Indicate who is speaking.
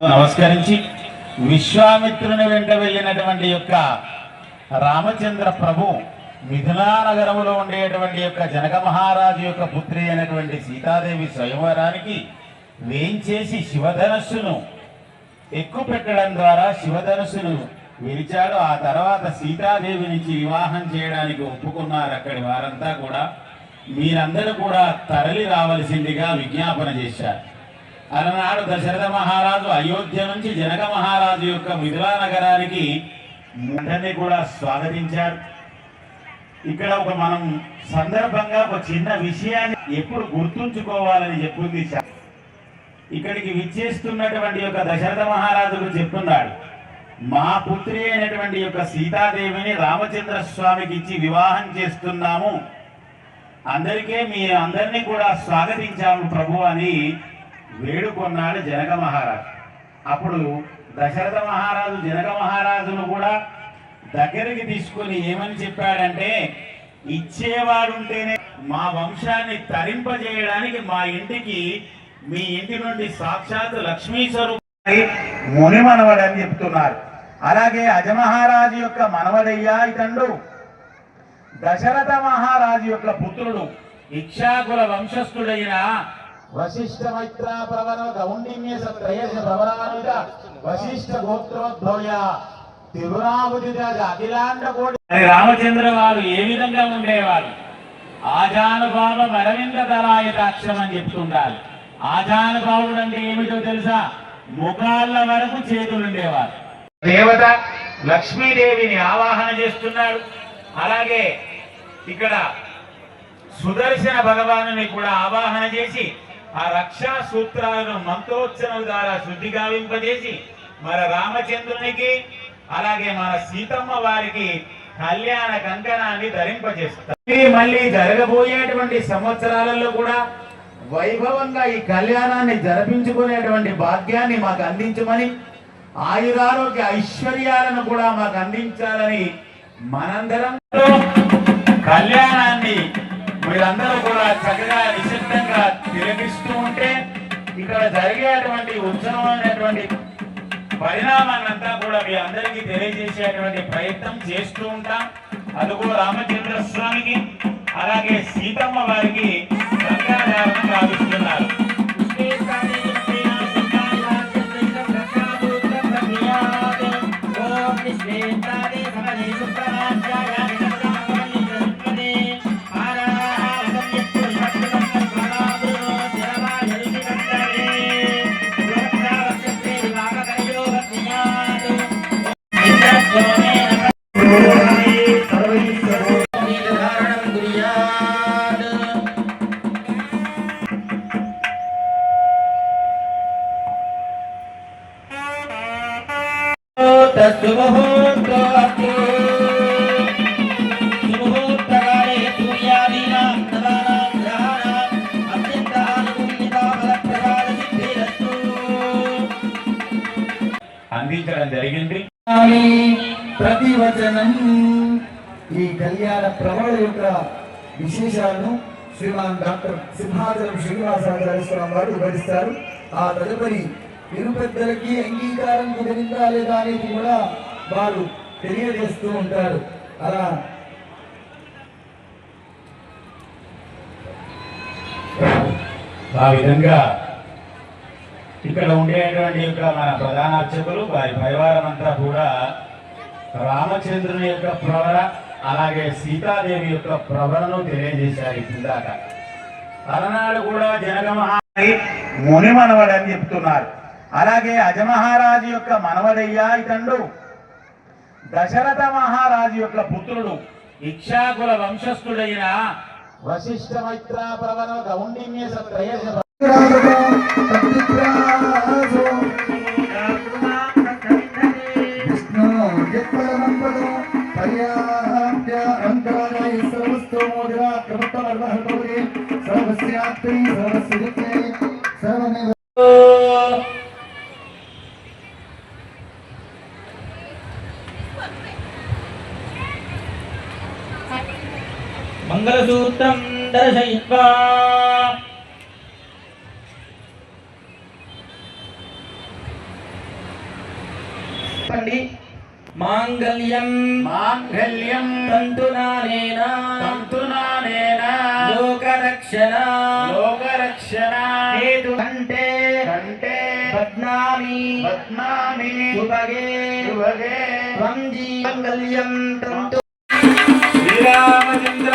Speaker 1: నమస్కరించి విశ్వామిత్రుని వెంట వెళ్ళినటువంటి యొక్క రామచంద్ర ప్రభు మిథిలా నగరములో ఉండేటువంటి యొక్క జనక మహారాజు యొక్క పుత్రి అయినటువంటి సీతాదేవి స్వయంవరానికి వేయించేసి శివధనస్సును ఎక్కుపెట్టడం ద్వారా శివధనస్సును విరిచాడు. ఆ తర్వాత సీతాదేవి నుంచి వివాహం చేయడానికి ఒప్పుకున్నారు. అక్కడి వారంతా కూడా మీరందరూ కూడా తరలి రావలసిందిగా విజ్ఞాపన చేశారు. అలనాడు దశరథ మహారాజు అయోధ్య నుంచి జనక మహారాజు యొక్క మిథిలా నగరానికి అందరినీ కూడా స్వాగతించారు. ఇక్కడ మనం సందర్భంగా ఒక చిన్న విషయాన్ని ఎప్పుడు గుర్తుంచుకోవాలని చెప్పింది. ఇక్కడికి విచ్చేస్తున్నటువంటి యొక్క దశరథ మహారాజుకు చెప్తున్నాడు, మా పుత్రి అయినటువంటి యొక్క సీతాదేవిని రామచంద్ర స్వామికి ఇచ్చి వివాహం చేస్తున్నాము, మీ అందరినీ కూడా స్వాగతించాము ప్రభు అని వేడుకొన్నాడు జనక మహారాజు. అప్పుడు దశరథ మహారాజు జనక మహారాజును కూడా దగ్గరికి తీసుకొని ఏమని చెప్పాడంటే, ఇచ్చేవాడుంటేనే మా వంశాన్ని తరింపజేయడానికి మా ఇంటికి మీ ఇంటి నుండి సాక్షాత్ లక్ష్మీ స్వరూపి ముని మనవడని చెప్తున్నారు. అలాగే అజమహారాజు యొక్క మనవడయ్యా ఇతండు దశరథ మహారాజు యొక్క పుత్రుడు ఇక్షాకుల వంశస్థుడైన వశిష్ఠ మైత్ర ప్రవర గౌండిన్య త్రయశ ప్రవరానుజ వశిష్ఠ గోత్రోద్భవ్య తిరునావుదిత అఖిలాండ కోటి. రామచంద్ర వారు ఏ విధంగా ఉండేవారు? ఆజానుభావ అరవింద దళాయతాక్షం అని చెప్తుండాలి. ఆజానుభావుడు అంటే ఏమిటో తెలుసా? ముఖాళ్ళ వరకు చేతులుండేవారు. దేవత లక్ష్మీదేవిని ఆవాహన చేస్తున్నాడు. అలాగే ఇక్కడ సుదర్శన భగవానుని కూడా ఆవాహన చేసి ఆ రక్షా సూత్రాలను మంత్రోచ్చరణ ద్వారా శుద్ధి గావింపజేసి మన రామచంద్రునికి అలాగే మన సీతమ్మ వారికి కళ్యాణ కంకణాన్ని ధరింపజేస్తారు. మళ్ళీ జరగబోయేటువంటి సంవత్సరాలలో కూడా వైభవంగా ఈ కళ్యాణాన్ని జరిపించుకునేటువంటి భాగ్యాన్ని మాకు అందించమని, ఆయురారోగ్య ఐశ్వర్యాలను కూడా మాకు అందించాలని మనందరం కళ్యాణాన్ని మీరందరూ కూడా చక్కగా నిశ్శబ్దంగా తిలకిస్తూ ఉంటే ఇక్కడ జరిగేటువంటి ఉత్సవమైనటువంటి పరిణామాన్నంతా కూడా మీ అందరికీ తెలియజేసేటువంటి ప్రయత్నం చేస్తూ ఉంటాం. అదుగో రామచంద్ర స్వామికి అలాగే సీతమ్మ వారికి సంఘాధారణ భావిస్తున్నారు. అందించడం జరిగింది.
Speaker 2: ప్రతివచనం ఈ కళ్యాణ ప్రవళ యొక్క విశేషాలను శ్రీమాన్ డాక్టర్ సింహాచలం శ్రీనివాసాచార్య స్వామి వారు వివరిస్తారు. ఆ తదుపరి ఇరు పెద్దలకి అంగీకారం కుదిరిందా లేదా అనేది కూడా వారు తెలియజేస్తూ ఉంటారు. అలా
Speaker 1: ఆ విధంగా ఇక్కడ ఉండేటువంటి యొక్క మన ప్రధాన అర్చకులు వారి పరివారం అంతా కూడా రామచంద్రుని యొక్క ప్రవర అలాగే సీతాదేవి యొక్క ప్రవరను తెలియజేశారు. ఇందాక అలనాడు కూడా జనక మహారాజు ముని మనవడని చెప్తున్నారు. అలాగే అజమహారాజు యొక్క మనవడయ్యా ఇతండు దశరథ మహారాజు యొక్క పుత్రుడు ఇక్షాకుల వంశస్థుడైన వశిష్ఠ మైత్ర ప్రవర గౌండిన్య త్రయశ
Speaker 3: మంగళసూత్రం దర్శయిత్వా చెప్పండి. మాంగళ్యం
Speaker 1: మాంగళ్యం
Speaker 3: తంతునానేన
Speaker 1: తంతునానేన
Speaker 3: లోకరక్షణ
Speaker 1: లోకరక్షణ
Speaker 3: హేతు కంటే
Speaker 1: కంటే
Speaker 3: బధ్నామి
Speaker 1: బధ్నామి
Speaker 3: శుభగే
Speaker 1: శుభగే
Speaker 3: త్వం జీవంగళ్యం తంతు
Speaker 1: శ్రీరామచంద్ర